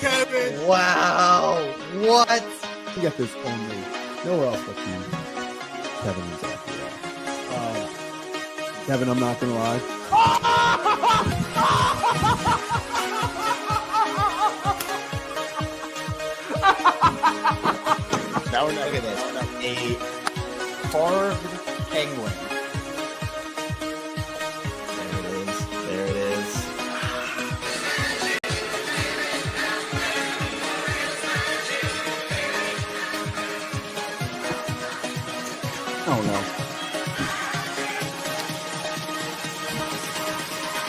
Kevin. Wow. What? You get this only nowhere else but you. Kevin is after that. Kevin, I'm not going to lie. Now we're not going to a carved penguin. There it is. Oh, no.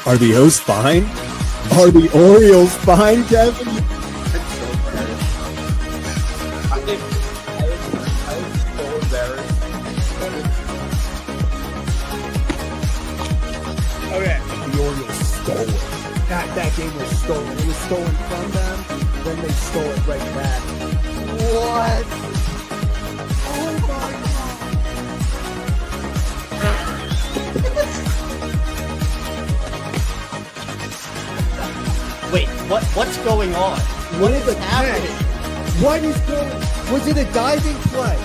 Are the O's fine? Are the Orioles fine, Kevin? I was so embarrassed. Okay. The Orioles stole it. That game was stolen. It was stolen from them, then they stole it right back. What? Oh, my God. Wait, what's going on? What is happening? What is going? Was it a diving play?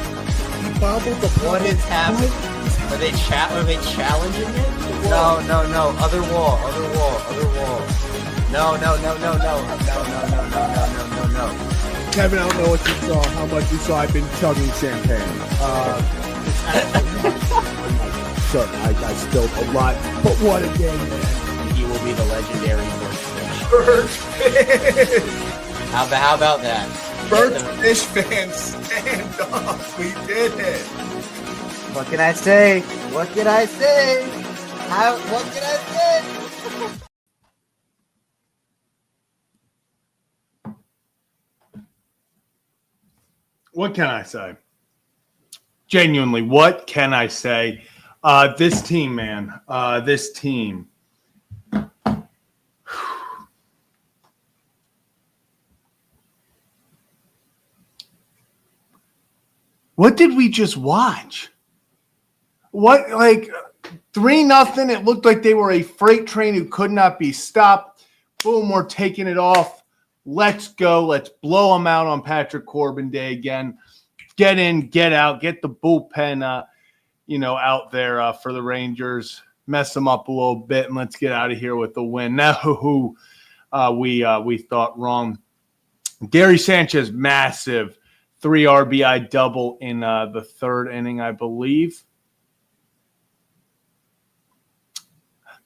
He bobbled the play. What is happening? Are they challenging it? No. Other wall. No. Kevin, I don't know what you saw, how much you saw. I've been chugging champagne. Sure, I spilled a lot, but what a game, man. He will be the legendary Birdfish. How about that? Birdfish fans, stand up. We did it. What can I say? What can I say? What can I say? Genuinely, what can I say? This team, man. This team. What did we just watch? What, like 3-0? It looked like they were a freight train who could not be stopped. Boom, we're taking it off. Let's go. Let's blow them out on Patrick Corbin Day again. Get in, get out, get the bullpen, out there for the Rangers. Mess them up a little bit, and let's get out of here with the win. Now, we thought wrong. Gary Sanchez, massive 3 RBI double in the third inning, I believe.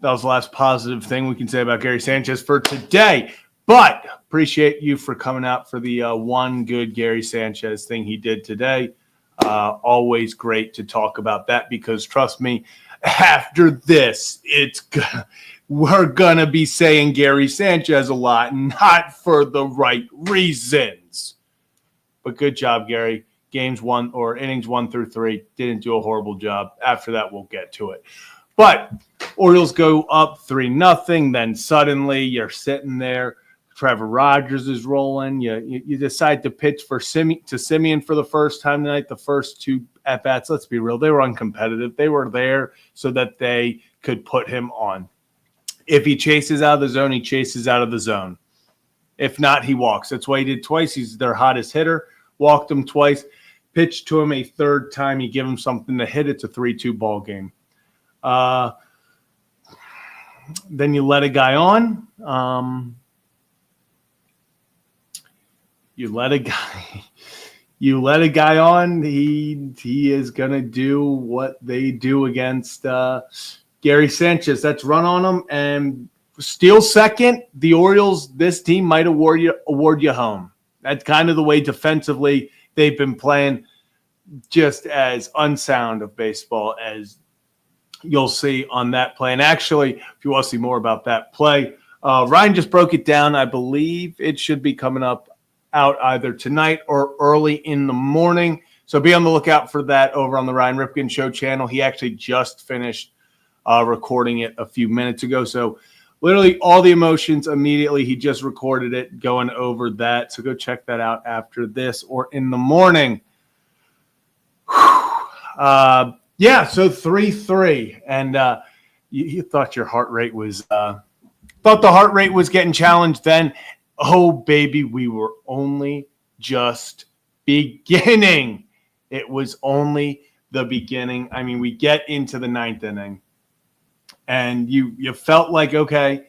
That was the last positive thing we can say about Gary Sanchez for today. But appreciate you for coming out for the one good Gary Sanchez thing he did today. Always great to talk about that because, trust me, after this, we're going to be saying Gary Sanchez a lot, not for the right reasons. But good job, Gary. Innings 1 through 3, didn't do a horrible job. After that, we'll get to it. But Orioles go up 3-0. Then suddenly you're sitting there. Trevor Rogers is rolling. You decide to pitch to Simeon for the first time tonight. The first 2 at-bats, let's be real, they were uncompetitive. They were there so that they could put him on. If he chases out of the zone, he chases out of the zone. If not, he walks. That's why he did twice. He's their hottest hitter. Walked him twice. Pitched to him a third time. You give him something to hit. It's a 3-2 ball game. Then you let a guy on. You let a guy on. He is gonna do what they do against Gary Sanchez. That's run on him and steal second. The Orioles, this team might award you home. That's kind of the way defensively they've been playing, just as unsound of baseball as you'll see on that play. And actually, if you want to see more about that play, Ryan just broke it down. I believe it should be coming out either tonight or early in the morning. So be on the lookout for that over on the Ryan Ripken Show channel. He actually just finished recording it a few minutes ago. So literally all the emotions immediately. He just recorded it going over that. So go check that out after this or in the morning. So 3-3. And you thought your heart rate was thought the heart rate was getting challenged then. Oh, baby, we were only just beginning. It was only the beginning. I mean, we get into the 9th inning, and you felt like, okay,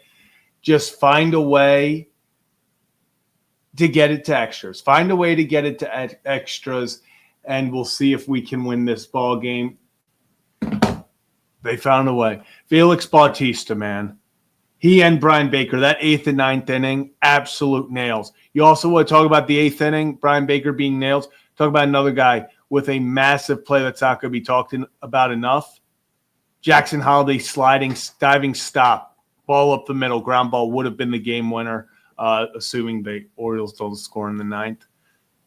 just find a way to get it to extras. Find a way to get it to extras, and we'll see if we can win this ball game. They found a way. Felix Bautista, man. He and Brian Baker, that 8th and 9th inning, absolute nails. You also want to talk about the 8th inning, Brian Baker being nails. Talk about another guy with a massive play that's not going to be talked about enough. Jackson Holiday sliding, diving stop, ball up the middle, ground ball would have been the game winner, assuming the Orioles don't score in the 9th.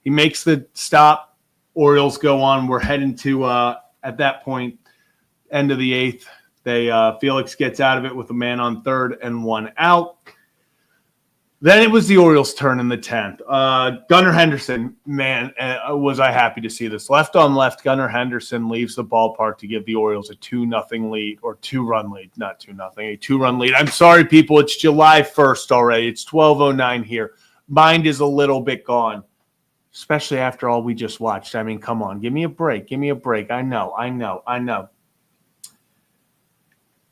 He makes the stop. Orioles go on. We're heading to, at that point, end of the 8th. Felix gets out of it with a man on 3rd and 1 out. Then it was the Orioles' turn in the 10th. Gunnar Henderson, man, was I happy to see this. Left on left, Gunnar Henderson leaves the ballpark to give the Orioles a 2-0 lead, or 2-run lead, not 2-0, a 2-run lead. I'm sorry, people, it's July 1st already. It's 12:09 here. Mind is a little bit gone, especially after all we just watched. I mean, come on, give me a break. Give me a break. I know.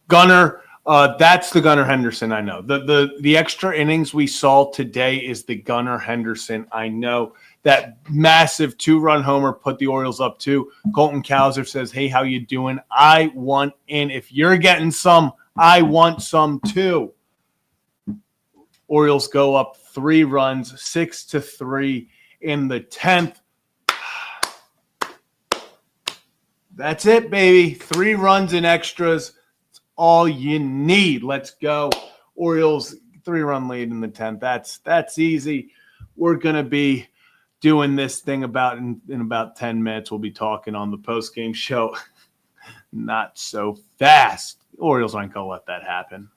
Gunnar, that's the Gunnar Henderson I know. The extra innings we saw today is the Gunnar Henderson I know. That massive 2-run homer put the Orioles up 2. Colton Cowser says, hey, how you doing? I want in. If you're getting some, I want some too. Orioles go up 3 runs, 6-3 in the 10th. That's it, baby. 3 runs in extras. All you need. Let's go. Orioles 3-run lead in the 10th. That's easy. We're going to be doing this thing in about 10 minutes. We'll be talking on the post-game show. Not so fast. Orioles aren't going to let that happen.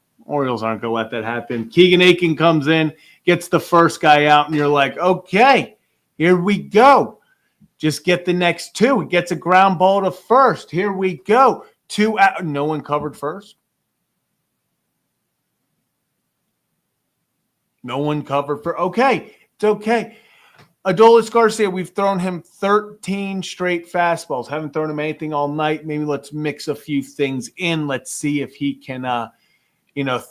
Keegan Aiken comes in, gets the first guy out, and you're like, okay, here we go. Just get the next 2. He gets a ground ball to first. Here we go. 2 out. No one covered first. No one covered for. Okay, it's okay. Adolis Garcia, we've thrown him 13 straight fastballs. Haven't thrown him anything all night. Maybe let's mix a few things in. Let's see if he can,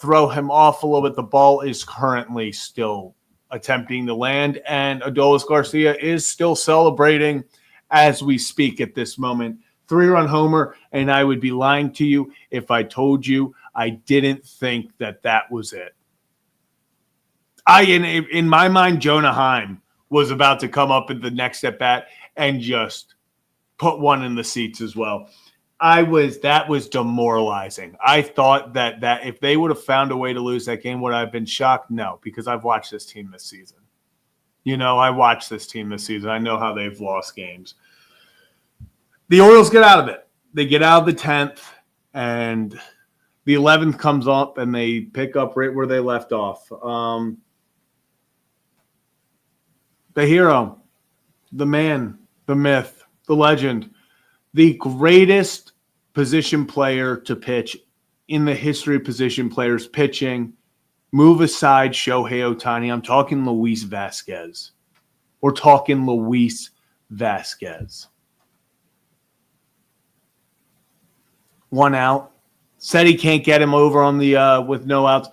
throw him off a little bit. The ball is currently still attempting to land, and Adolis Garcia is still celebrating as we speak at this moment. 3-run homer, and I would be lying to you if I told you I didn't think that was it. In my mind, Jonah Heim was about to come up at the next at bat and just put one in the seats as well. That was demoralizing. I thought that if they would have found a way to lose that game, would I have been shocked? No, because I've watched this team this season. I watched this team this season. I know how they've lost games. The Orioles get out of it. They get out of the 10th, and the 11th comes up, and they pick up right where they left off. The hero, the man, the myth, the legend, the greatest position player to pitch in the history of position players pitching. Move aside Shohei Ohtani. I'm talking Luis Vasquez. We're talking Luis Vasquez. 1 out. Said he can't get him over on the with no outs.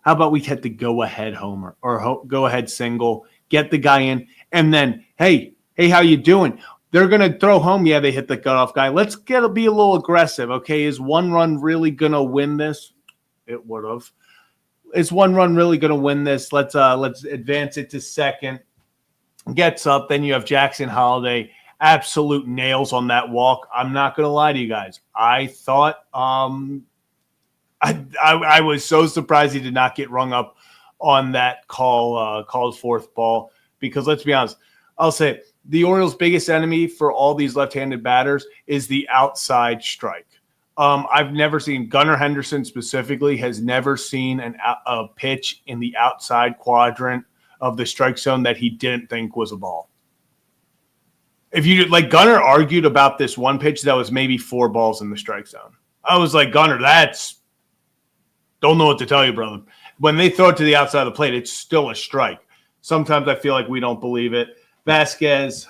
How about we get the go-ahead homer or go-ahead single, get the guy in, and then, hey, how you doing? They're going to throw home. Yeah, they hit the cutoff guy. Let's be a little aggressive, okay? Is 1 run really going to win this? It would have. Is 1 run really going to win this? Let's advance it to second. Gets up. Then you have Jackson Holiday. Absolute nails on that walk. I'm not going to lie to you guys. I thought I was so surprised he did not get rung up on that called 4th ball, because let's be honest, I'll say it, the Orioles' biggest enemy for all these left-handed batters is the outside strike. I've never seen, Gunnar Henderson specifically has never seen a pitch in the outside quadrant of the strike zone that he didn't think was a ball. If you Gunnar argued about this one pitch that was maybe 4 balls in the strike zone. I was like, Gunnar, don't know what to tell you, brother. When they throw it to the outside of the plate, it's still a strike. Sometimes I feel like we don't believe it. Vasquez,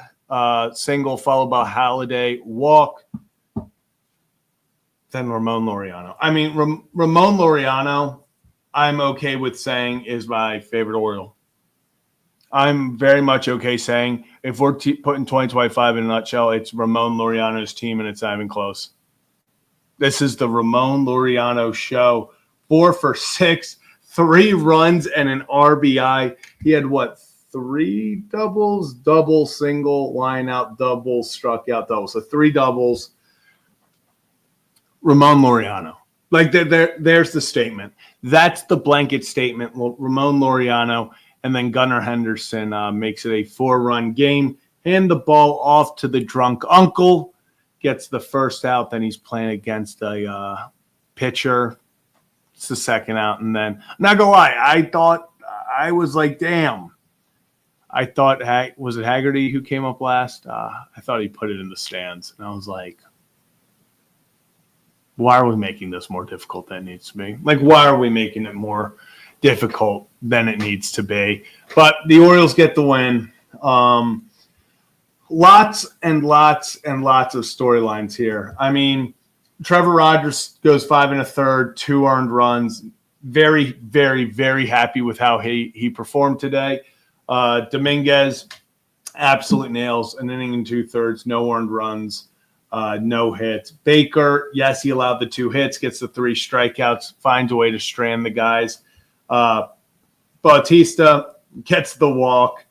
single followed by Halladay, walk. Then Ramon Laureano. I mean, Ramon Laureano, I'm okay with saying is my favorite Oriole. I'm very much okay saying if we're putting 2025 in a nutshell, it's Ramon Laureano's team, and it's not even close. This is the Ramon Laureano show. 4 for 6, 3 runs, and an RBI. He had, 3 doubles? Double, single, line out, double, struck out, double. So 3 doubles. Ramon Laureano. Like, there's the statement. That's the blanket statement. Ramon Laureano, and then Gunnar Henderson makes it a 4-run game. Hand the ball off to the drunk uncle. Gets the first out. Then he's playing against a pitcher. It's the second out. And then, I'm not going to lie, I was like, damn. I thought, was it Haggerty who came up last? I thought he put it in the stands. And I was like, why are we making this more difficult than it needs to be? Like, why are we making it more difficult than it needs to be? But the Orioles get the win. Lots and lots and lots of storylines here. I mean, Trevor Rogers goes 5 1/3, 2 earned runs. Very, very, very happy with how he performed today. Dominguez, absolute nails, an inning and 2/3, no earned runs. No hits. Baker, yes, he allowed the 2 hits, gets the 3 strikeouts, finds a way to strand the guys. Bautista gets the walk.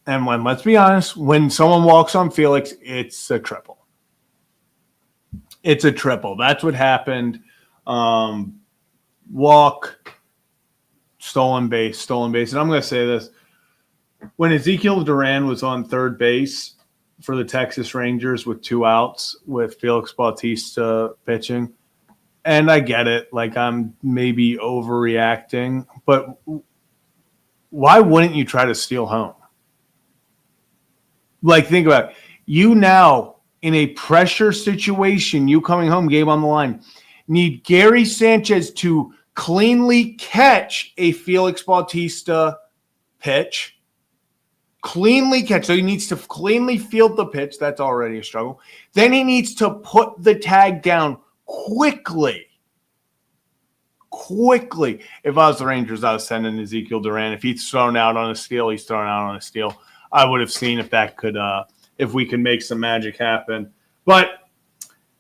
And let's be honest, when someone walks on Felix, it's a triple. It's a triple. That's what happened. Walk, stolen base. And I'm going to say this. When Ezekiel Duran was on third base for the Texas Rangers with 2 outs with Felix Bautista pitching. And I get it. Like, I'm maybe overreacting. But why wouldn't you try to steal home? Like, think about it. You now, in a pressure situation, you coming home, game on the line, need Gary Sanchez to cleanly catch a Felix Bautista pitch. Cleanly catch. So he needs to cleanly field the pitch. That's already a struggle. Then he needs to put the tag down quickly. If I was the Rangers, I was sending Ezekiel Duran. If he's thrown out on a steal, he's thrown out on a steal. I would have seen if that could, if we could make some magic happen. But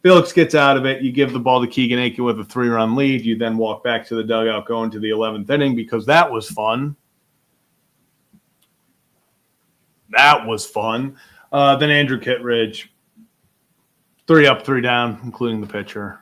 Felix gets out of it. You give the ball to Keegan Aiken with a 3-run lead. You then walk back to the dugout going to the 11th inning because that was fun. Then Andrew Kittredge, 3 up, 3 down, including the pitcher.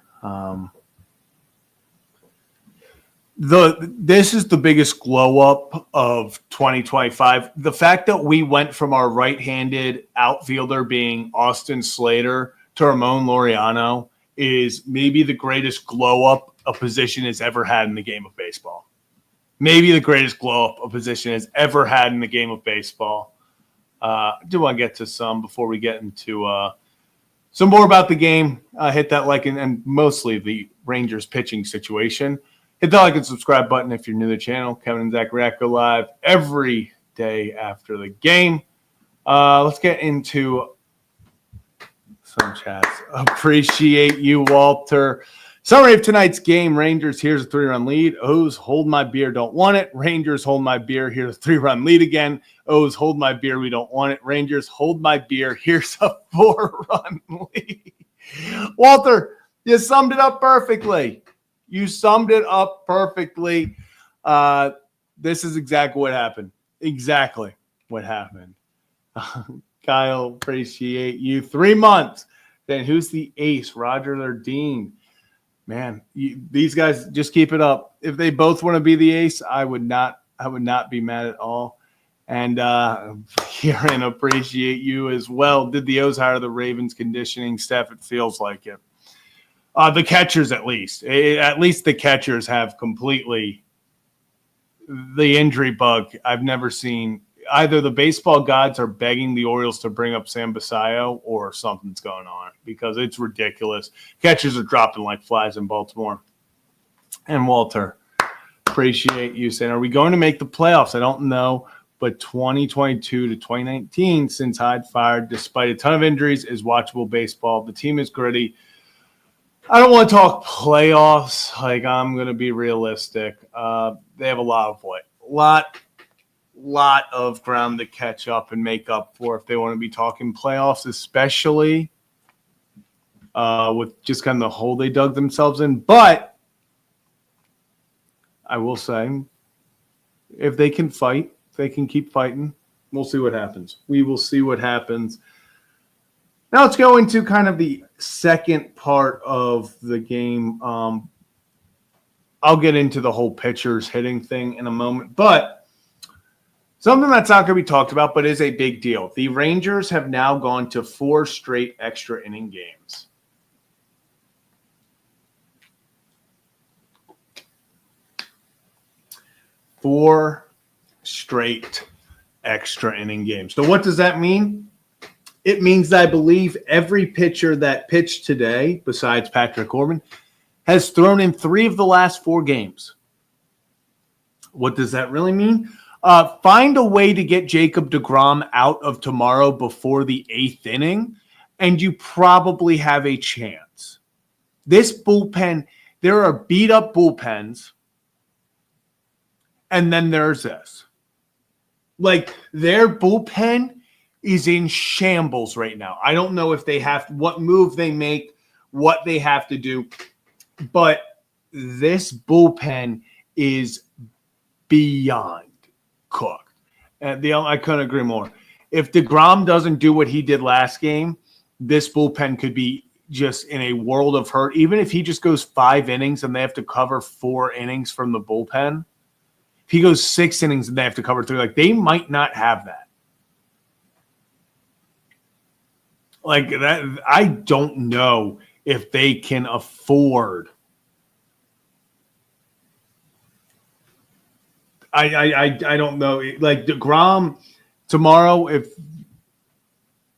This is the biggest glow up of 2025. The fact that we went from our right-handed outfielder being Austin Slater to Ramon Laureano is maybe the greatest glow up a position has ever had in the game of baseball. Maybe the greatest glow up a position has ever had in the game of baseball. I do want to get to some before we get into some more about the game. Hit that like and mostly the Rangers pitching situation. Hit the like and subscribe button if you're new to the channel. Kevin and Zach React go live every day after the game. Let's get into some chats. Appreciate you, Walter. Summary of tonight's game. Rangers, here's a 3-run lead. O's, hold my beer, don't want it. Rangers, hold my beer, here's a 3-run lead again. O's, hold my beer, we don't want it. Rangers, hold my beer, here's a 4-run lead. Walter, you summed it up perfectly. This is exactly what happened. Kyle, appreciate you. 3 months. Then who's the ace, Roger or Dean? Man, these guys just keep it up. If they both want to be the ace, I would not be mad at all. And Kieran, appreciate you as well. Did the O's hire the Ravens conditioning staff? It feels like it. The catchers, at least the catchers have completely the injury bug. I've never seen. Either the baseball gods are begging the Orioles to bring up Sam Basayo or something's going on because it's ridiculous. Catchers are dropping like flies in Baltimore. And Walter, Appreciate you saying, are we going to make the playoffs? I don't know, but 2022 to 2019, since Hyde fired, despite a ton of injuries, is watchable baseball. The team is gritty. I don't want to talk playoffs. Like, I'm going to be realistic. They have a lot of ground to catch up and make up for if they want to be talking playoffs, especially with just kind of the hole they dug themselves in. But I will say, if they can fight, if they can keep fighting, we'll see what happens. We will see what happens. Now let's go into kind of the second part of the game. I'll get into the whole pitchers hitting thing in a moment, but something that's not going to be talked about, but is a big deal. The Rangers have now gone to 4 straight extra inning games. Four straight extra inning games. So what does that mean? It means that I believe every pitcher that pitched today, besides Patrick Corbin, has thrown in 3 of the last 4 games. What does that really mean? Find a way to get Jacob deGrom out of tomorrow before the 8th inning, and you probably have a chance. This bullpen, there are beat-up bullpens, and then there's this. Like, their bullpen is in shambles right now. I don't know if they have what move they make, what they have to do, but this bullpen is beyond cooked. And I couldn't agree more. If DeGrom doesn't do what he did last game, this bullpen could be just in a world of hurt. Even if he just goes 5 innings and they have to cover 4 innings from the bullpen, if he goes 6 innings and they have to cover 3, like, they might not have that. Like that, I don't know if they can afford. I don't know. Like DeGrom tomorrow, if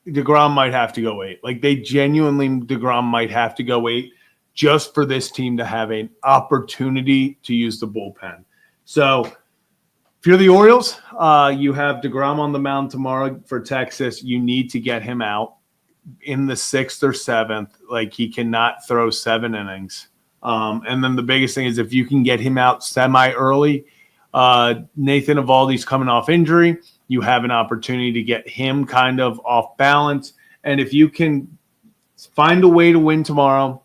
DeGrom might have to go 8. Like, they genuinely, DeGrom might have to go 8 just for this team to have an opportunity to use the bullpen. So if you're the Orioles, you have DeGrom on the mound tomorrow for Texas. You need to get him out in the 6th or 7th. Like, he cannot throw 7 innings. And then the biggest thing is if you can get him out semi-early, Nathan Eovaldi's coming off injury. You have an opportunity to get him kind of off balance. And if you can find a way to win tomorrow,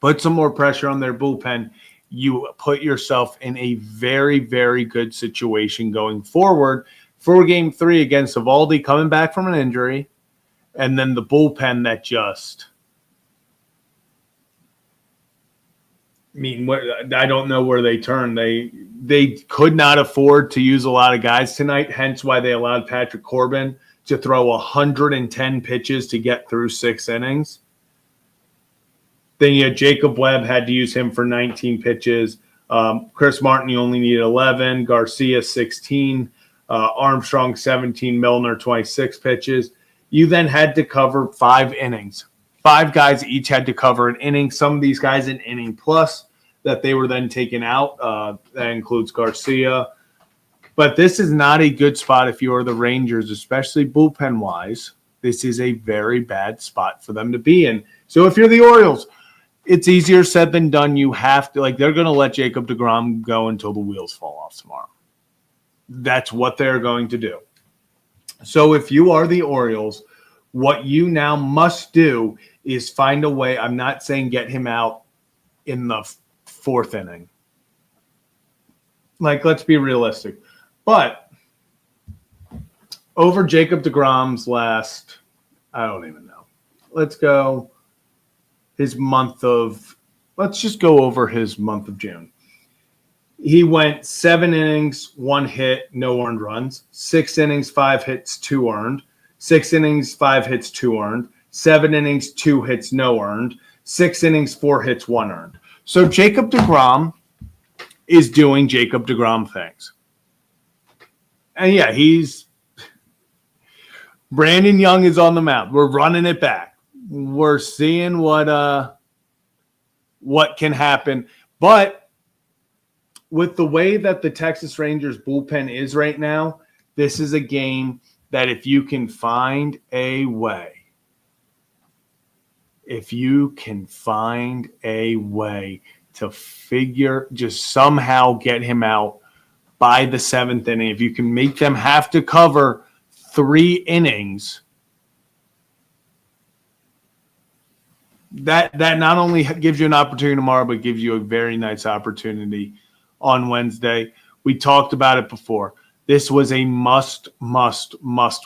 put some more pressure on their bullpen, you put yourself in a very, very good situation going forward for Game 3 against Eovaldi coming back from an injury. And then the bullpen that just, I mean, I don't know where they turn. They could not afford to use a lot of guys tonight, hence why they allowed Patrick Corbin to throw 110 pitches to get through 6 innings. Then you had Jacob Webb, had to use him for 19 pitches. Chris Martin, you only needed 11. Garcia, 16. Armstrong, 17. Milner, 26 pitches. You then had to cover 5 innings. 5 guys each had to cover an inning. Some of these guys an inning plus that they were then taken out. That includes Garcia. But this is not a good spot if you are the Rangers, especially bullpen-wise. This is a very bad spot for them to be in. So if you're the Orioles, it's easier said than done. You have to, like, they're going to let Jacob deGrom go until the wheels fall off tomorrow. That's what they're going to do. So if you are the Orioles, what you now must do is find a way. I'm not saying get him out in the 4th inning. Like, let's be realistic. But over Jacob deGrom's last, I don't even know. Let's go his month of, let's just go over his month of June. He went 7 innings, 1 hit, no earned runs. 6 innings, 5 hits, 2 earned. 6 innings, 5 hits, 2 earned. 7 innings, 2 hits, no earned. 6 innings, 4 hits, 1 earned. So Jacob deGrom is doing Jacob deGrom things. And yeah, Brandon Young is on the mound. We're running it back. We're seeing what can happen. But with the way that the Texas Rangers bullpen is right now, this is a game that if you can find a way, to just somehow get him out by the 7th inning, if you can make them have to cover 3 innings, that not only gives you an opportunity tomorrow, but gives you a very nice opportunity on Wednesday. We talked about it before. This was a must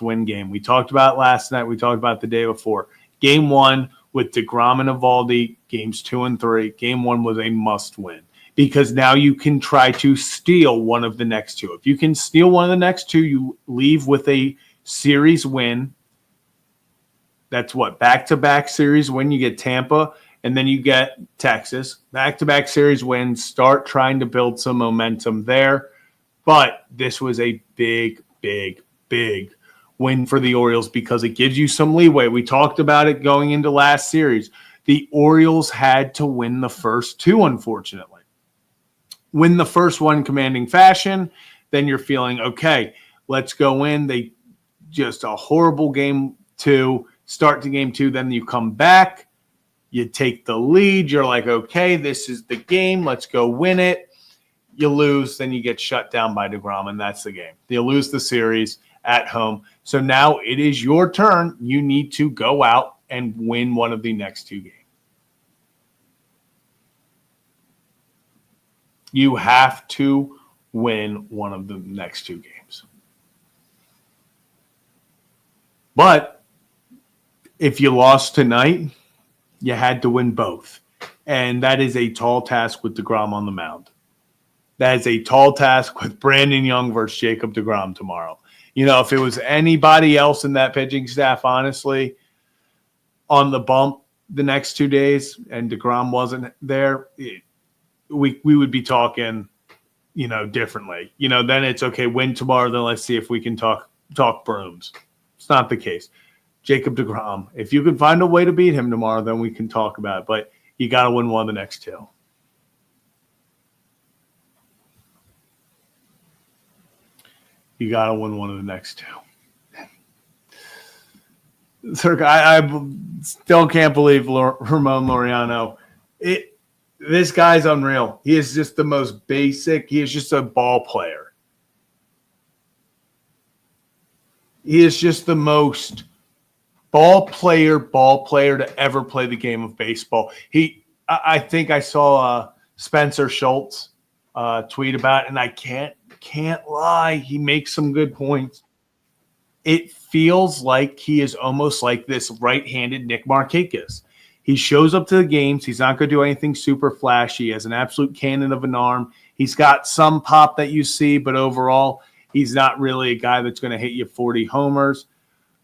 win game. We talked about it last night. We talked about it the day before. Game 1 with DeGrom and Eovaldi, games 2 and 3. Game 1 was a must win because now you can try to steal one of the next 2. If you can steal one of the next 2, you leave with a series win. That's what? Back-to-back series win. You get Tampa, and then you get Texas. Back-to-back series wins. Start trying to build some momentum there. But this was a big win for the Orioles because it gives you some leeway. We talked about it going into last series. The Orioles had to win the first 2, unfortunately. Win the first one commanding fashion, then you're feeling, okay, let's go in. They just a horrible game 2. Start to game 2, then you come back, you take the lead, you're like, okay, this is the game, let's go win it. You lose, then you get shut down by DeGrom, and that's the game. You lose the series at home. So now it is your turn. You need to go out and win one of the next 2 games. You have to win one of the next 2 games. But if you lost tonight, you had to win both. And that is a tall task with DeGrom on the mound. That is a tall task with Brandon Young versus Jacob DeGrom tomorrow. You know, if it was anybody else in that pitching staff, honestly, on the bump the next 2 days and DeGrom wasn't there, we would be talking, you know, differently. You know, then it's okay, win tomorrow, then let's see if we can talk brooms. It's not the case. Jacob DeGrom, if you can find a way to beat him tomorrow, then we can talk about it. But you got to win one of the next 2. You got to win one of the next 2. Sir, I still can't believe Ramon Laureano. This guy's unreal. He is just the most basic. He is just a ball player. He is just the most ball player to ever play the game of baseball. I think I saw Spencer Schultz tweet about it, and I can't lie. He makes some good points. It feels like he is almost like this right-handed Nick Markakis. He shows up to the games. He's not going to do anything super flashy. He has an absolute cannon of an arm. He's got some pop that you see, but overall, he's not really a guy that's going to hit you 40 homers.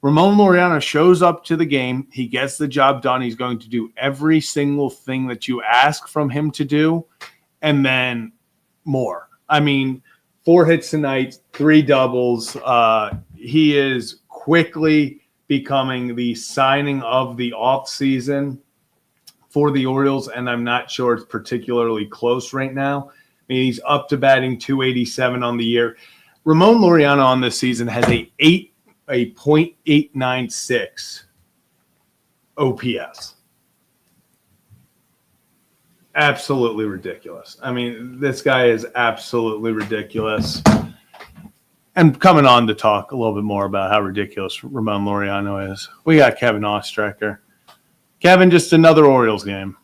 Ramon Laureano shows up to the game. He gets the job done. He's going to do every single thing that you ask from him to do, and then more. I mean, 4 hits tonight, 3 doubles. He is quickly becoming the signing of the offseason for the Orioles, and I'm not sure it's particularly close right now. I mean, he's up to batting .287 on the year. Ramon Laureano on this season has a .896 OPS. Absolutely ridiculous. I mean, this guy is absolutely ridiculous. And coming on to talk a little bit more about how ridiculous Ramon Laureano is, we got Kevin Ostrecker. Kevin, just another Orioles game.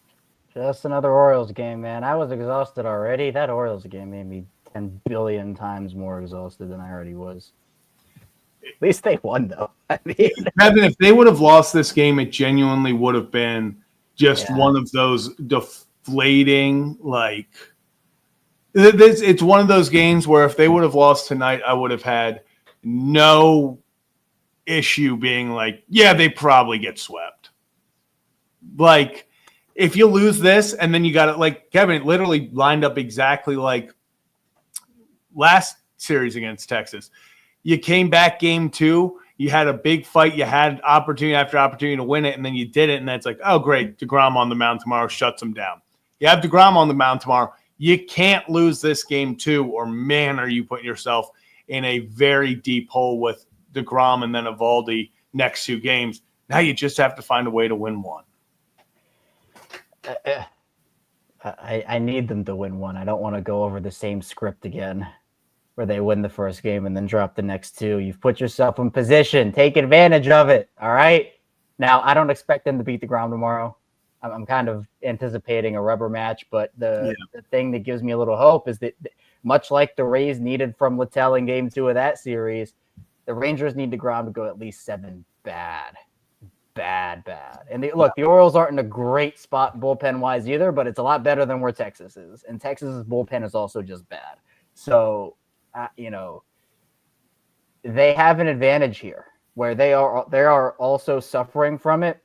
Just another Orioles game, man. I was exhausted already. That Orioles game made me 10 billion times more exhausted than I already was. At least they won, though. I mean, Kevin, if they would have lost this game, it genuinely would have been just one of those deflating, like, it's one of those games where if they would have lost tonight, I would have had no issue being like, yeah, they probably get swept. Like, if you lose this and then you got it, like, Kevin, it literally lined up exactly like last series against Texas. You came back game 2, you had a big fight, you had opportunity after opportunity to win it, and then you did it, and then it's like, oh, great, DeGrom on the mound tomorrow shuts them down. You have DeGrom on the mound tomorrow, You can't lose this game too, or man, are you putting yourself in a very deep hole with DeGrom and then Evaldi next 2 games. Now you just have to find a way to win one. I need them to win one. I don't want to go over the same script again where they win the first game and then drop the next 2. You've put yourself in position. Take advantage of it, all right? Now, I don't expect them to beat DeGrom tomorrow. I'm kind of anticipating a rubber match, but the thing that gives me a little hope is that much like the Rays needed from Littell in game 2 of that series, the Rangers need DeGrom to go at least 7 bad. And the Orioles aren't in a great spot bullpen-wise either, but it's a lot better than where Texas is. And Texas's bullpen is also just bad. So, they have an advantage here where they are also suffering from it,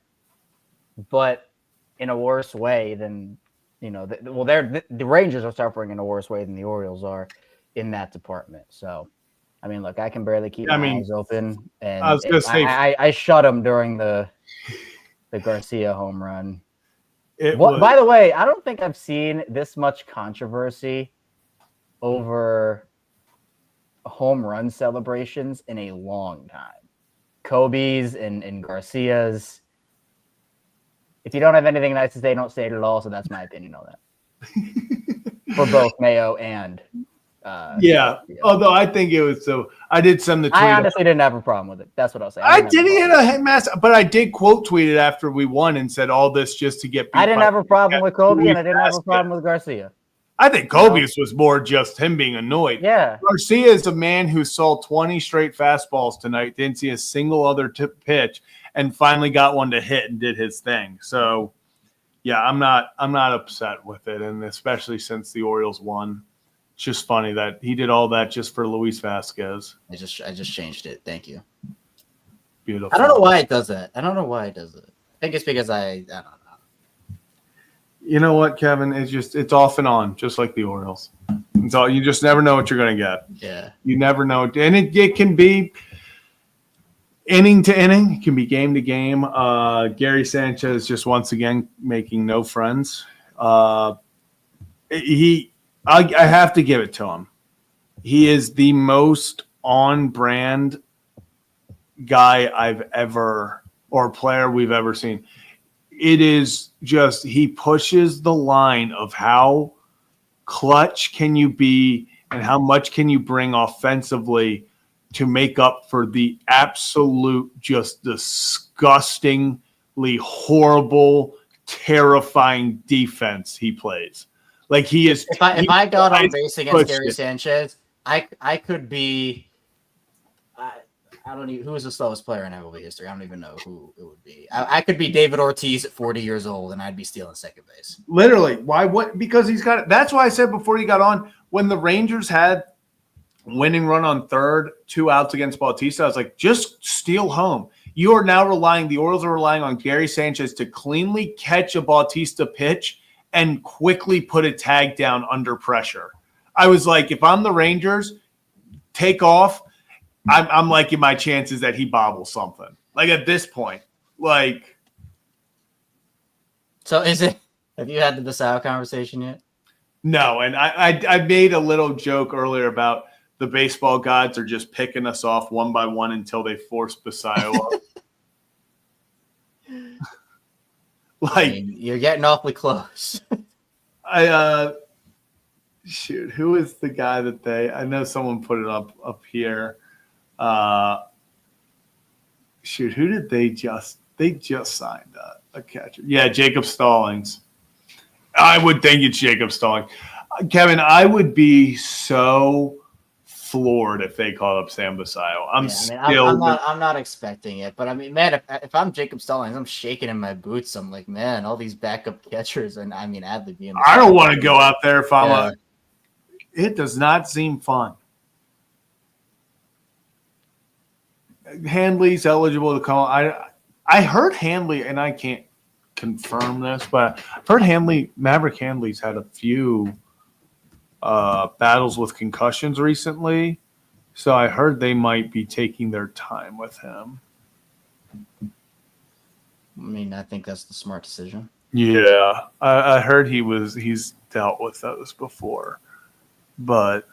but in a worse way than, the Rangers are suffering in a worse way than the Orioles are in that department. So, I mean, look, I can barely keep my eyes open, and I was going to say, I shut them during the Garcia home run. By the way, I don't think I've seen this much controversy over home run celebrations in a long time. Kobe's and Garcia's. If you don't have anything nice to say, don't say it at all. So that's my opinion on that. For both Mayo and although I think it was so. I did send the tweet. I honestly didn't have a problem with it. That's what I'll say. I didn't hit a mass, but I did quote tweet it after we won and said all this just to get. I didn't have a problem with Kobe, and I didn't have a problem with Garcia. I think Kobe's was more just him being annoyed. Yeah. Garcia is a man who saw 20 straight fastballs tonight, didn't see a single other pitch, and finally got one to hit and did his thing. So, yeah, I'm not upset with it, and especially since the Orioles won. It's just funny that he did all that just for Luis Vasquez. I just changed it. Thank you. Beautiful. I don't know why it does that. I think it's because I don't know. You know what, Kevin? It's off and on, just like the Orioles. It's all, you just never know what you're going to get. Yeah. You never know. And it can be inning to inning. It can be game to game. Gary Sanchez just once again making no friends. I have to give it to him. He is the most on-brand guy I've ever – or player we've ever seen. It is just he pushes the line of how clutch can you be and how much can you bring offensively to make up for the absolute just disgustingly horrible, terrifying defense he plays. Like he is. If I got on base against Gary Sanchez, I could be. I don't even. Who is the slowest player in MLB history? I don't even know who it would be. I could be David Ortiz at 40 years old, and I'd be stealing second base. Literally, why? What? Because he's got it. That's why I said before you got on, when the Rangers had winning run on third, 2 outs against Bautista, I was like, just steal home. You are now the Orioles are relying on Gary Sanchez to cleanly catch a Bautista pitch and quickly put a tag down under pressure. I was like, if I'm the Rangers, take off. I'm liking my chances that he bobbles something. Like at this point, like. So is it? Have you had the Basallo conversation yet? No, and I made a little joke earlier about the baseball gods are just picking us off one by one until they force Basallo up. Like you're getting awfully close. Shoot, who is the guy that I know someone put it up here. Shoot, who did they just signed a catcher? Yeah, Jacob Stallings. I would think it's Jacob Stallings. Kevin, I would be so floored if they called up Sam Basallo. I'm not expecting it, but I mean, man, if I'm Jacob Stallings, I'm shaking in my boots. I'm like, man, all these backup catchers, and I mean, Adley being. I don't want to go out there if I'm it does not seem fun. Handley's eligible to call. I heard Handley, and I can't confirm this, but I've heard Maverick Handley's had a few battles with concussions recently, so I heard they might be taking their time with him. I mean, I think that's the smart decision. Yeah, I heard he's dealt with those before, but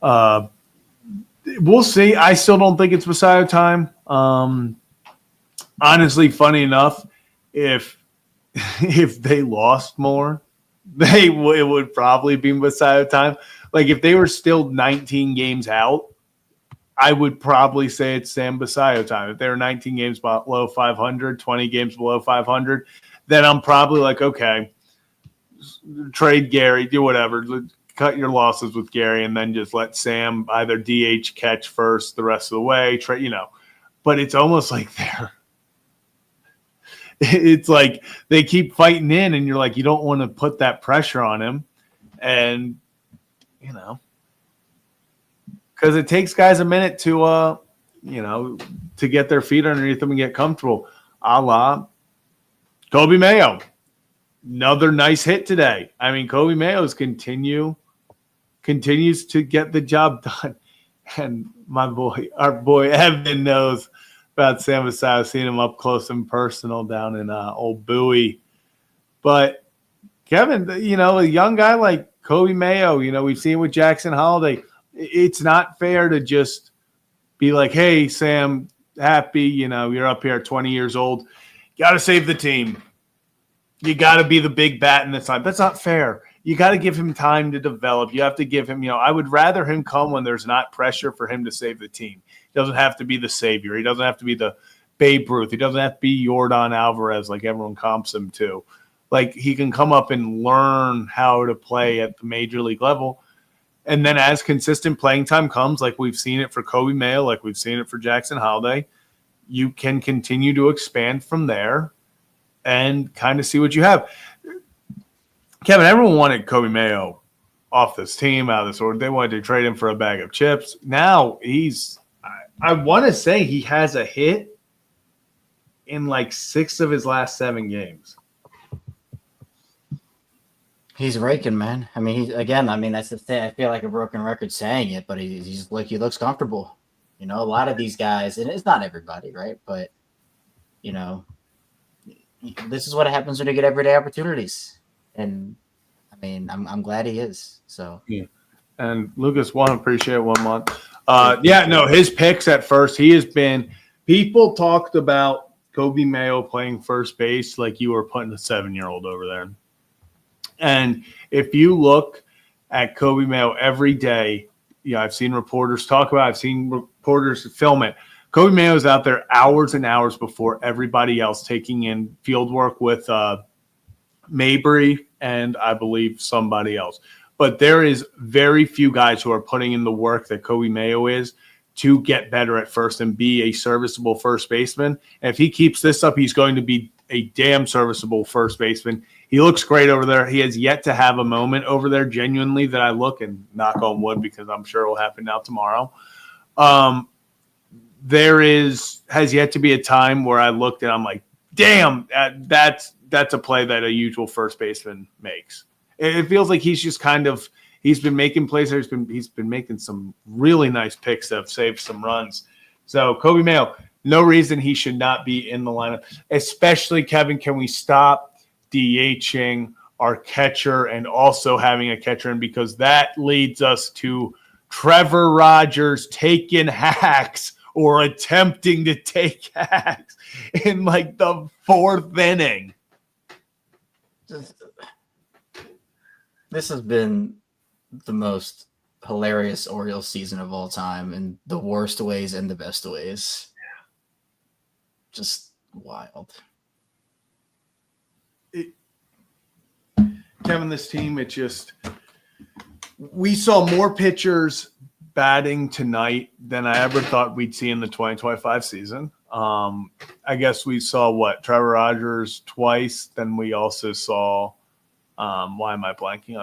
we'll see. I still don't think it's Messiah time. Honestly, funny enough, if they lost more, it would probably be Messiah time. Like if they were still 19 games out, I would probably say it's Sam Basayo time. If they were 19 games below 500, 20 games below 500, then I'm probably like, okay, trade Gary, do whatever, cut your losses with Gary, and then just let Sam either DH catch first the rest of the way. But it's almost like it's like they keep fighting in, and you're like, you don't want to put that pressure on him, and because it takes guys a minute to get their feet underneath them and get comfortable. A la Kobe Mayo. Another nice hit today. I mean, Kobe Mayo's continues to get the job done. And our boy Evan knows about Sam Basayo, seeing him up close and personal down in Old Bowie. But Kevin, a young guy like Kobe Mayo, we've seen with Jackson Holiday. It's not fair to just be like, hey, Sam, happy, you're up here at 20 years old. Got to save the team. You got to be the big bat in this time. That's not fair. You got to give him time to develop. You have to give him, I would rather him come when there's not pressure for him to save the team. He doesn't have to be the savior. He doesn't have to be the Babe Ruth. He doesn't have to be Yordan Alvarez like everyone comps him to. Like he can come up and learn how to play at the major league level. And then as consistent playing time comes, like we've seen it for Kobe Mayo, like we've seen it for Jackson Holiday, you can continue to expand from there and kind of see what you have. Kevin, everyone wanted Kobe Mayo off this team, out of this order. They wanted to trade him for a bag of chips. Now I want to say he has a hit in like 6 of his last 7 games. He's raking, man. I mean, that's the thing. I feel like a broken record saying it, but he looks comfortable. A lot of these guys, and it's not everybody, right? But this is what happens when you get everyday opportunities. And I mean, I'm glad he is. So yeah. And Lucas, appreciate 1 month. His picks at first, he has been. People talked about Kobe Mayo playing first base like you were putting a 7-year-old over there. And if you look at Kobe Mayo every day, I've seen reporters talk about it. I've seen reporters film it. Kobe Mayo is out there hours and hours before everybody else, taking in field work with Mabry and I believe somebody else. But there is very few guys who are putting in the work that Kobe Mayo is to get better at first and be a serviceable first baseman. And if he keeps this up, he's going to be a damn serviceable first baseman. He looks great over there. He has yet to have a moment over there, genuinely, that I look and knock on wood because I'm sure it will happen now tomorrow. Has yet to be a time where I looked and I'm like, damn, that's a play that a usual first baseman makes. It feels like he's just he's been making plays. He's been making some really nice picks that have saved some runs. So Kobe Mayo, no reason he should not be in the lineup, especially, Kevin, can we stop DHing our catcher and also having a catcher in, because that leads us to Trevor Rogers taking hacks or attempting to take hacks in like the 4th inning. This has been the most hilarious Orioles season of all time, in the worst ways and the best ways. Just wild. Kevin, this team, we saw more pitchers batting tonight than I ever thought we'd see in the 2025 season. I guess we saw Trevor Rogers twice. Then we also saw, why am I blanking?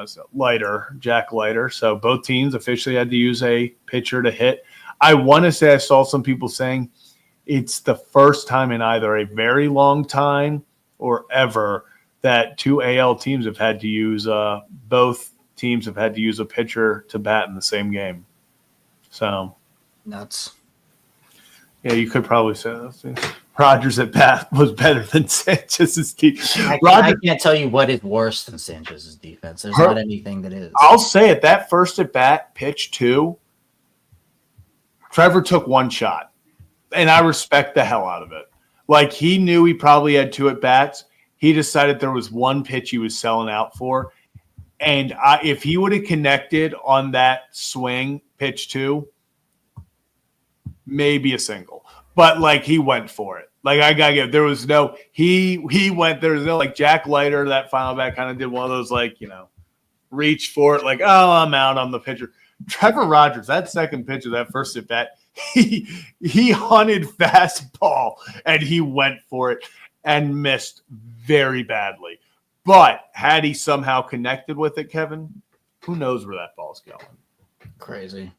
Jack Leiter. So both teams officially had to use a pitcher to hit. I want to say I saw some people saying it's the first time in either a very long time or ever that 2 AL teams have had to use both teams have had to use a pitcher to bat in the same game. So nuts. Yeah, you could probably say those things. Rogers at bat was better than Sanchez's defense. I can't tell you what is worse than Sanchez's defense. There's not anything that is. I'll say it. That first at bat, pitch 2, Trevor took one shot, and I respect the hell out of it. Like, he knew he probably had 2 at bats. He decided there was one pitch he was selling out for. And if he would have connected on that swing, pitch 2, maybe a single. But, like, he went for it. Like, I got to give – there was no – he went – there was no – like, Jack Leiter, that final bat, kind of did one of those, like, reach for it. Like, oh, I'm out on the pitcher. Trevor Rogers, that second pitch of that first at bat, he hunted fastball, and he went for it and missed very badly. But had he somehow connected with it, Kevin, who knows where that ball's going? Crazy.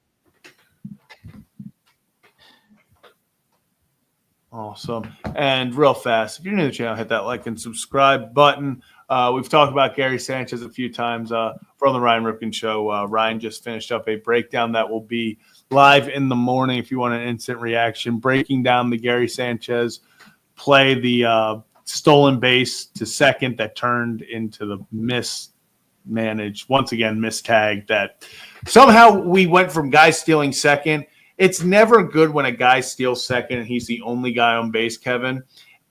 Awesome. And real fast, if you're new to the channel, hit that like and subscribe button. We've talked about Gary Sanchez a few times from the Ryan Ripken Show. Ryan just finished up a breakdown that will be live in the morning if you want an instant reaction, breaking down the Gary Sanchez play, the stolen base to second that turned into the mismanaged, once again, mistag that somehow we went from guy stealing second. It's never good when a guy steals second and he's the only guy on base, Kevin.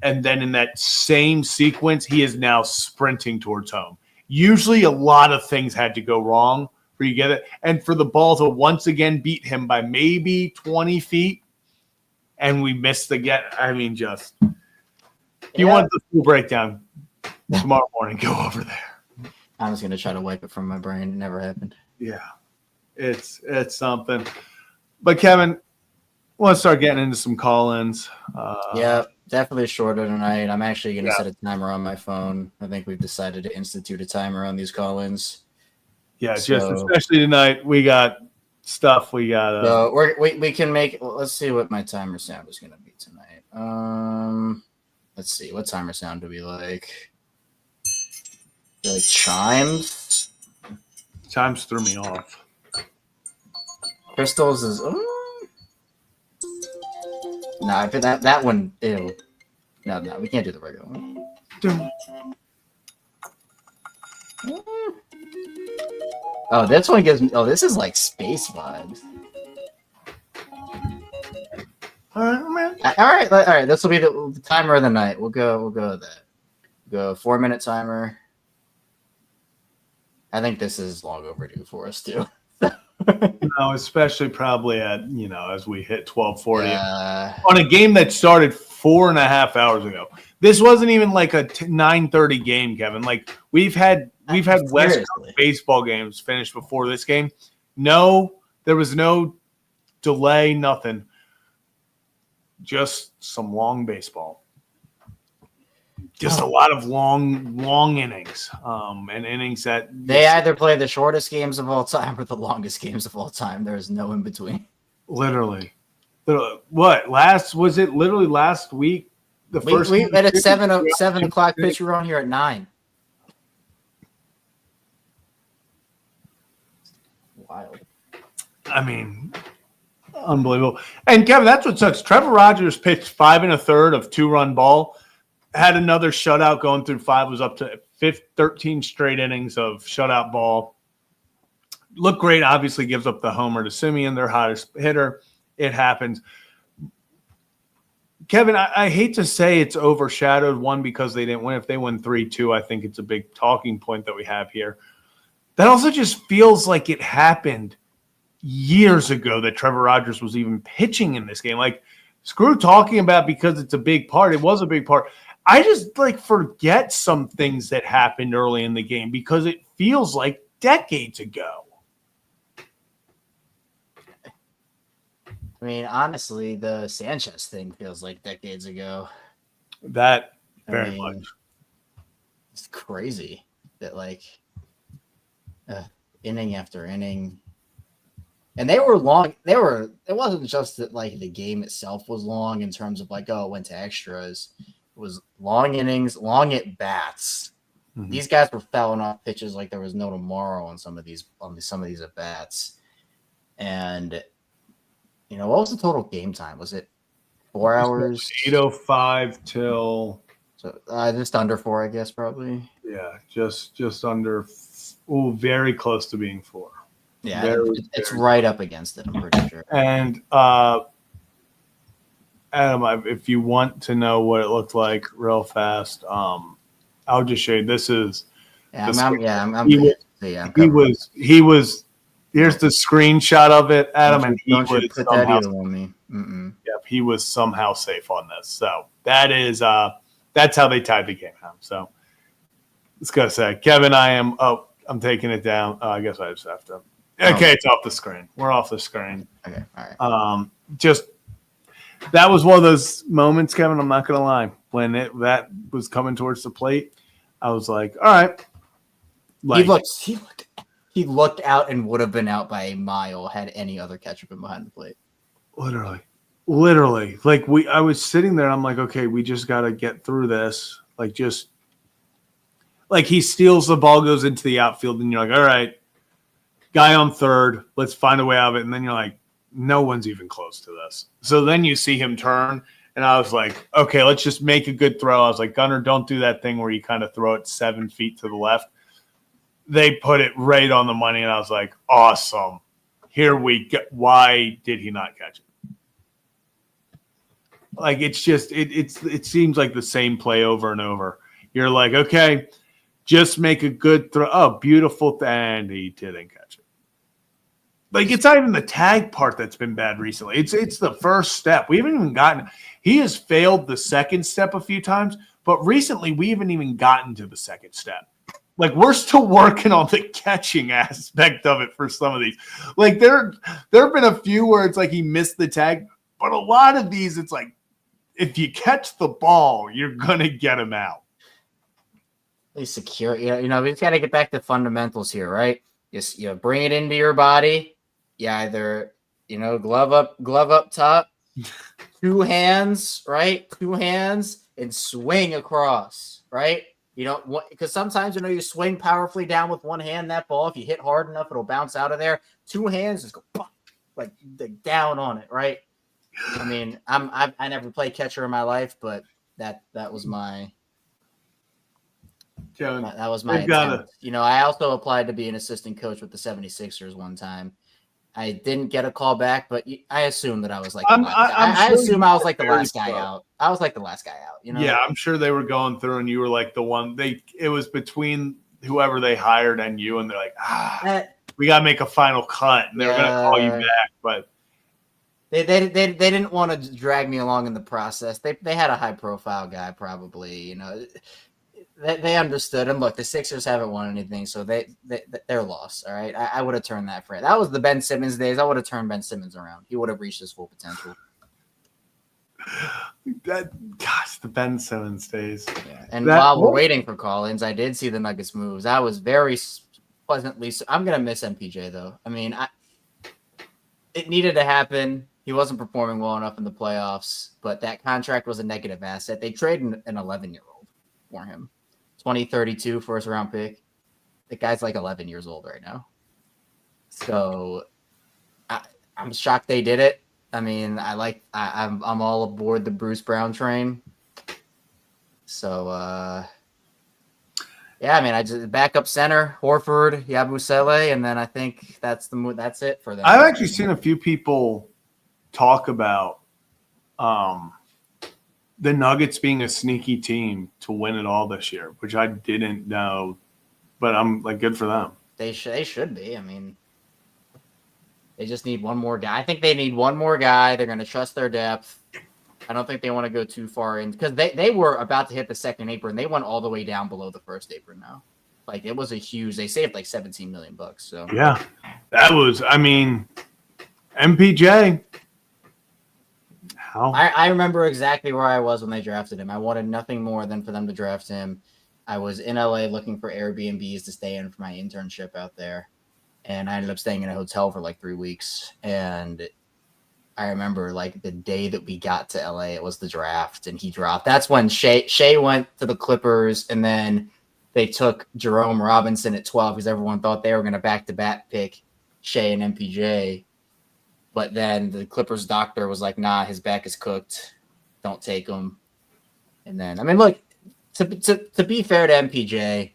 And then in that same sequence, he is now sprinting towards home. Usually a lot of things had to go wrong for you to get it. And for the ball to once again beat him by maybe 20 feet, and we missed again. I mean, just – if you want the full breakdown tomorrow morning, go over there. I was going to try to wipe it from my brain. It never happened. Yeah, it's something. But, Kevin, let's start getting into some call-ins. Yeah, definitely shorter tonight. I'm actually going to set a timer on my phone. I think we've decided to institute a timer on these call-ins. Yeah, just especially tonight. We got stuff. We got. So we can make. Let's see what my timer sound is going to be tonight. Let's see. What timer sound do we like? Like chimes. Chimes threw me off. Crystals is. Nah, that one. Ew. No, we can't do the regular one. Oh, this one gives me. Oh, this is like space vibes. All right, man. All right. This will be the timer of the night. We'll go with that. Go 4-minute timer. I think this is long overdue for us too. No, especially probably at as we hit 12:40 on a game that started 4.5 hours ago. This wasn't even like a 9:30 game, Kevin. Like we've had West Coast baseball games finished before this game. No, there was no delay, nothing. Just some long baseball. Just a lot of long innings, and innings that they either play the shortest games of all time or the longest games of all time. There is no in between. Literally. What was it? Literally last week. We at a 7 o'clock pitch. We were on here at 9. Wild. I mean, unbelievable. And Kevin, that's what sucks. Trevor Rogers pitched 5 1/3 of 2-run ball. Had another shutout going through 5, was up to 13 straight innings of shutout ball. Looked great, obviously gives up the homer to Simeon, their hottest hitter. It happens. Kevin, I hate to say it's overshadowed, one, because they didn't win. If they win 3-2, I think it's a big talking point that we have here. That also just feels like it happened years ago that Trevor Rogers was even pitching in this game. Like, screw talking about because it's a big part. It was a big part. I just forget some things that happened early in the game because it feels like decades ago. I mean, honestly, the Sanchez thing feels like decades ago. That very much. It's crazy that inning after inning. And they were long. It wasn't just that the game itself was long in terms of it went to extras. It was long innings, long at bats. Mm-hmm. These guys were fouling off pitches like there was no tomorrow on some of these at bats. And what was the total game time? Was it 4 hours. 8:05 till So just under 4, I guess, probably. yeah, just under. Very close to being 4. Yeah, it's right up against it. I'm pretty sure. And Adam, if you want to know what it looked like real fast, I'll just show you. This is. Yeah, He was. Here's the screenshot of it, Adam, and he was put that either on me. Yep, he was somehow safe on this. So that's how they tied the game out. So let's go say, Kevin, I'm taking it down. I guess I just have to. Okay, it's off the screen. We're off the screen. Okay, all right. Just that was one of those moments, Kevin. I'm not gonna lie. When that was coming towards the plate, I was like, all right. He looked out and would have been out by a mile had any other catcher been behind the plate. Literally. Like I was sitting there and I'm like, okay, we just got to get through this. Like he steals the ball, goes into the outfield, and you're like, all right, guy on third, let's find a way out of it. And then you're like, no one's even close to this. So then you see him turn, and I was like, okay, let's just make a good throw. I was like, Gunnar, don't do that thing where you kind of throw it 7 feet to the left. They put it right on the money, and I was like, awesome. Here we go. Why did he not catch it? Like, it's just it seems like the same play over and over. You're like, okay, just make a good throw. Oh, beautiful. And he didn't catch it. Like, it's not even the tag part that's been bad recently. It's the first step. We haven't even gotten – he has failed the second step a few times, but recently we haven't even gotten to the second step. Like, we're still working on the catching aspect of it for some of these. Like, there have been a few where it's like he missed the tag, but a lot of these, it's like, if you catch the ball, you're going to get him out. He's secure. We just got to get back to fundamentals here, right? You bring it into your body. You either, glove up top, 2 hands, right? 2 hands, and swing across, right? You don't want, because sometimes, you swing powerfully down with 1 hand, that ball, if you hit hard enough, it'll bounce out of there. 2 hands, just go like down on it, right? I mean, I never played catcher in my life, but that was my attempt. I also applied to be an assistant coach with the 76ers one time. I didn't get a call back, but I assume that I was like I assume I was like the last guy out. I was like the last guy out. Yeah, I'm sure they were going through, and you were like the one. It was between whoever they hired and you, and they're like, we got to make a final cut, and they were going to call you back, but they didn't want to drag me along in the process. They had a high profile guy, probably. They understood. And look, the Sixers haven't won anything, so they're lost. All right, I would have turned that for it. That was the Ben Simmons days. I would have turned Ben Simmons around. He would have reached his full potential. The Ben Simmons days. Yeah. And while we're waiting for Collins, I did see the Nuggets moves. I was very pleasantly. I'm gonna miss MPJ though. I mean, it needed to happen. He wasn't performing well enough in the playoffs, but that contract was a negative asset. They traded an 11-year-old for him. 2032 first round pick. The guy's like 11 years old right now. So I'm shocked they did it. I mean, I'm all aboard the Bruce Brown train. So I mean, I just backup center, Horford, Yabusele, and then I think that's it for them. I've actually seen a few people talk about the Nuggets being a sneaky team to win it all this year, which I didn't know, but I'm like, good for them. They should be. I mean, they just need one more guy. I think they need one more guy. They're going to trust their depth. I don't think they want to go too far in because they were about to hit the second apron. They went all the way down below the first apron now. Like, it was they saved like $17 million. So yeah, that was, I mean, MPJ. I remember exactly where I was when they drafted him. I wanted nothing more than for them to draft him. I was in LA looking for Airbnbs to stay in for my internship out there. And I ended up staying in a hotel for like 3 weeks. And I remember like the day that we got to LA, it was the draft and he dropped. That's when Shea went to the Clippers, and then they took Jerome Robinson at 12 because everyone thought they were going to back-to-back pick Shea and MPJ. But then the Clippers doctor was like, nah, his back is cooked. don't take him. And then, I mean, look, to be fair to MPJ,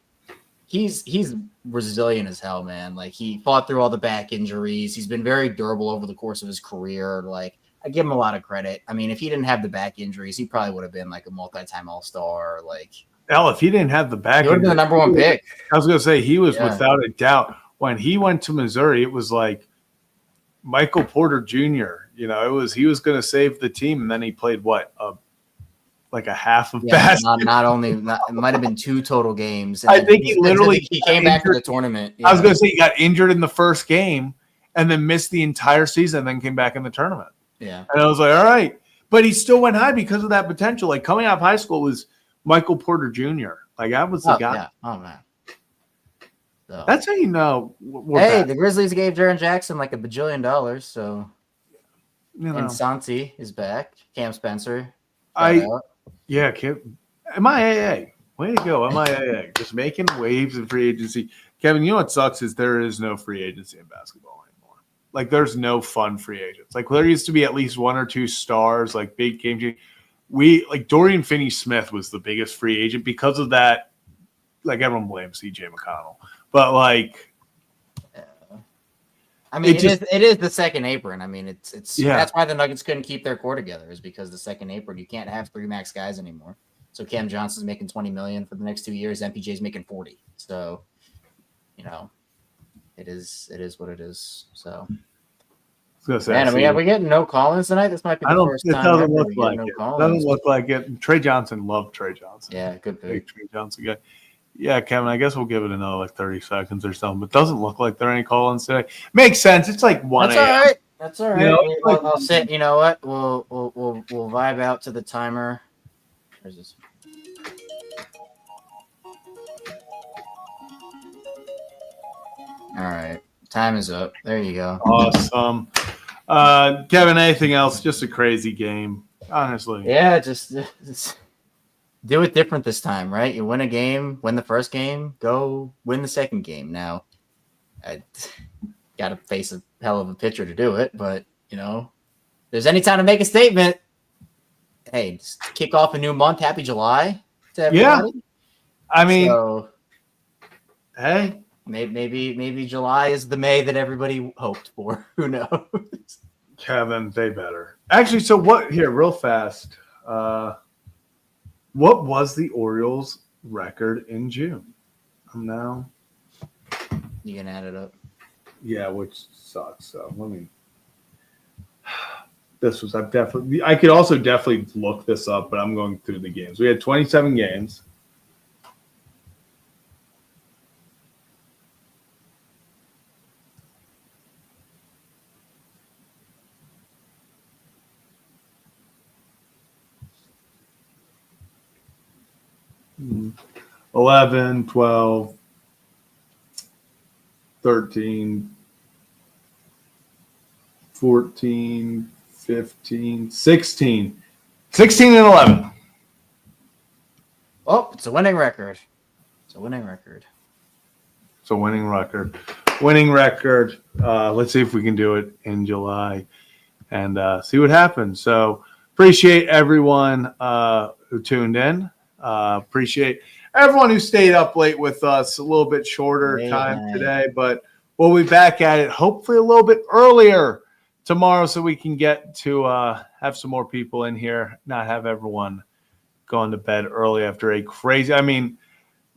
he's resilient as hell, man. Like, he fought through all the back injuries. He's been very durable over the course of his career. Like, I give him a lot of credit. I mean, if he didn't have the back injuries, he probably would have been like a multi-time All-Star. Like, hell, if he didn't have the back, he would have been the number one pick. I was going to say he was without a doubt. When he went to Missouri, it was like Michael Porter Jr. You know, he was going to save the team, and then he played like a half of basketball. It might have been 2 total games. I think he came back to the tournament. I was going to say he got injured in the first game and then missed the entire season, and then came back in the tournament. Yeah. And I was like, all right. But he still went high because of that potential. Like, coming out of high school was Michael Porter Jr. Like, that was the guy. Yeah. Oh, man. So. That's how you know. The Grizzlies gave Jaren Jackson like $1 bajillion. So, and Santi is back. Cam Spencer. MIAA. Way to go, MIAA. Just making waves in free agency. Kevin, you know what sucks is there is no free agency in basketball anymore. Like, there's no fun free agents. Like, there used to be at least 1 or 2 stars, like big game. Dorian Finney-Smith was the biggest free agent because of that. Like, everyone blames CJ McConnell. But, like, I mean, it is the second apron. I mean, it's that's why the Nuggets couldn't keep their core together, is because the second apron, you can't have 3 max guys anymore. So Cam Johnson's making $20 million for the next 2 years. MPJ's making 40. So, you know, it is what it is. So, are we getting no Collins tonight? This might be the first time. It doesn't look like it. Doesn't look like it. Trey Johnson, loved Trey Johnson. Yeah, good pick. Trey Johnson guy. Yeah, Kevin, I guess we'll give it another 30 seconds or something. But it doesn't look like there are any call-ins today. Makes sense. It's like 1 a.m. That's all right. You know, I'll sit. You know what? We'll vibe out to the timer. Where's this? All right. Time is up. There you go. Awesome. Kevin, anything else? Just a crazy game, honestly. Yeah, just do it different this time, right? You win a game, win the first game, go win the second game. Now, I got to face a hell of a pitcher to do it, but, you know, if there's any time to make a statement, hey, just kick off a new month. Happy July to everybody. Yeah. I mean, hey. Maybe July is the May that everybody hoped for. Who knows? Kevin, they better. Actually, so what here, real fast. What was the Orioles record in June? Now you can add it up. Yeah, which sucks. So let me. I could also definitely look this up, but I'm going through the games. We had 27 games. Mm-hmm. 11, 12, 13, 14, 15, 16. 16 and 11. Oh, it's a winning record. Winning record. Let's see if we can do it in July and see what happens. So appreciate everyone who tuned in. Appreciate everyone who stayed up late with us. A little bit shorter time today, but we'll be back at it hopefully a little bit earlier tomorrow so we can get to have some more people in here, not have everyone going to bed early after a crazy – I mean,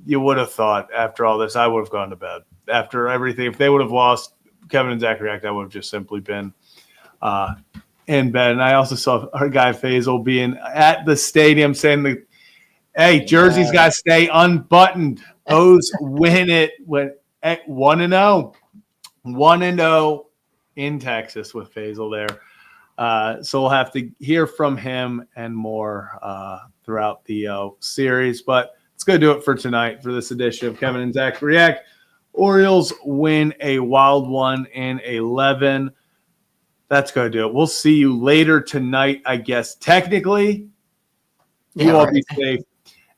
you would have thought after all this I would have gone to bed. After everything, if they would have lost Kevin and Zach React, I would have just simply been in bed. And I also saw our guy Faisal being at the stadium saying – hey, Jersey's got to stay unbuttoned. O's win it at 1-0. 1-0 in Texas with Faisal there. So we'll have to hear from him and more throughout the series. But it's going to do it for tonight for this edition of Kevin and Zach React. Orioles win a wild one in 11. That's going to do it. We'll see you later tonight, I guess. Technically, you all be safe.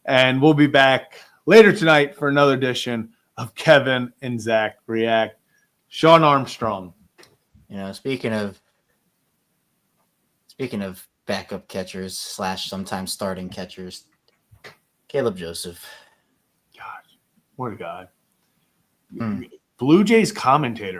And we'll be back later tonight for another edition of Kevin and Zach React. Sean Armstrong. You know, speaking of backup catchers / sometimes starting catchers. Caleb Joseph. Gosh, what a guy. Hmm. Blue Jays commentator